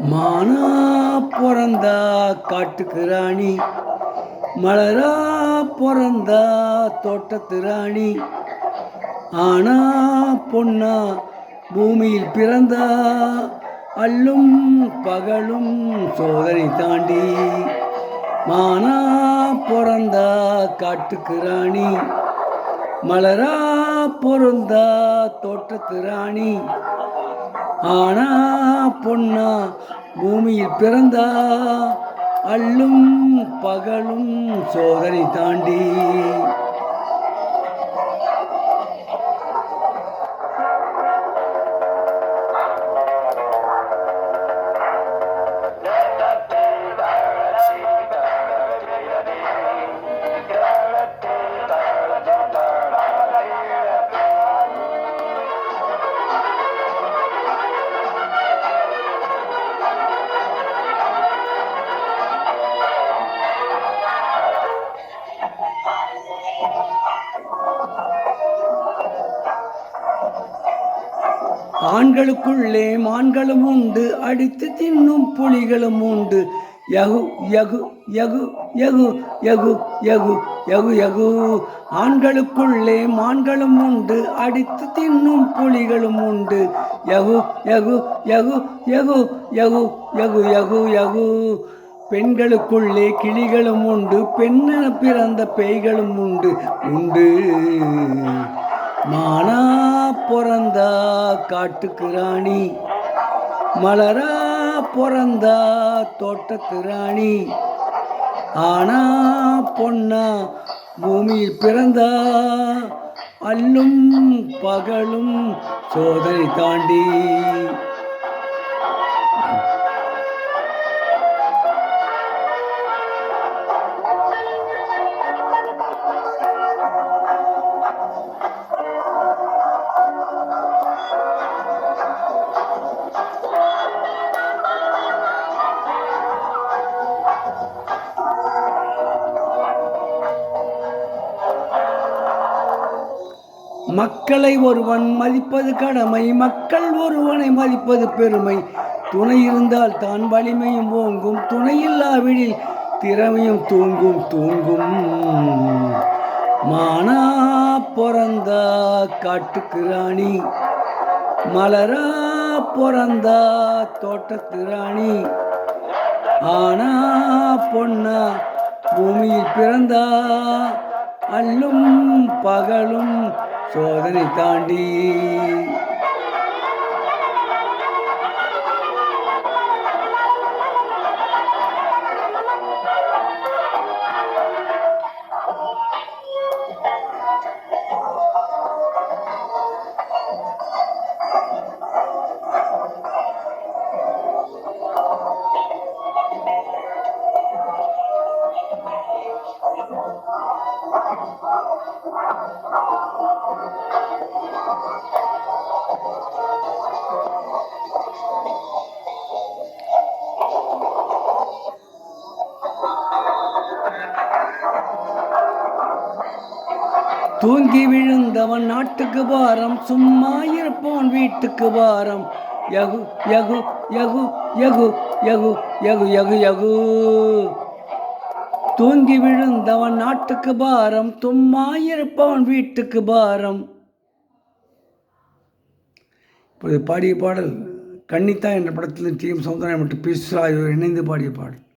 மானா பொறந்தா காட்டுக்கு ராணி, மலரா பொறந்தா தோட்டத்து ராணி, ஆனா பொன்னா பூமியில் பிறந்தா அல்லும் பகலும் சோதனை தாண்டி. மானா பொறந்தா காட்டுக்கு ராணி, மலரா பொறந்தா தோட்டத்து ராணி, ஆனா பொன்னா பூமியில் பிறந்தா அல்லும் பகலும் சோதனை தாண்டி. ஆண்களுக்குள்ளே மான்களும் உண்டு, அடித்து தின்னும் புலிகளும் உண்டு. யகு யகு யகு யகு யகு யகு யகு யகு. ஆண்களுக்குள்ளே மான்களும் உண்டு, அடித்து தின்னும் புலிகளும் உண்டு. யகு யகு யகு யகு யகு யகு யகு யகு. பெண்களுக்குள்ளே கிளிகளும் உண்டு, பெண்ணென பிறந்த பேய்களும் உண்டு உண்டு. மானா பொறந்தா காட்டுக்கு ராணி, மலரா பொறந்தா தோட்டத்து ராணி, ஆனா பொன்னா பூமியில் பிறந்தா அல்லும் பகலும் சோதனை தாண்டி. மக்களை ஒருவன் மதிப்பது கடமை, மக்கள் ஒருவனை மதிப்பது பெருமை. துணை இருந்தால் தான் வலிமையும் ஓங்கும், துணையில்லாவிடில் திறமையும் தூங்கும் தூங்கும். மானா பொறந்தா காட்டுக்கு ராணி, மலரா பொறந்தா தோட்டத்து ராணி, ஆனா பொன்னா பூமியில் பிறந்தா அல்லும் பகலும் சோதனை தாண்டி. தூங்கி விழுந்தவன் நாட்டுக்கு பாரம், சும்மா இருப்பவன் வீட்டுக்கு பாரம். யகு யகு யகு யகு யகு யகு யகு யகு. தூங்கி விழுந்தவன் நாட்டுக்கு பாரம், சும்மா இருப்பவன் வீட்டுக்கு பாரம். இப்போது பாடிய பாடல் கன்னித்தா என்ற படத்தில் டி.எம். சௌந்தரராஜன் மற்றும் பி. சுசீலா ஆகியோர் இணைந்து பாடிய பாடல்.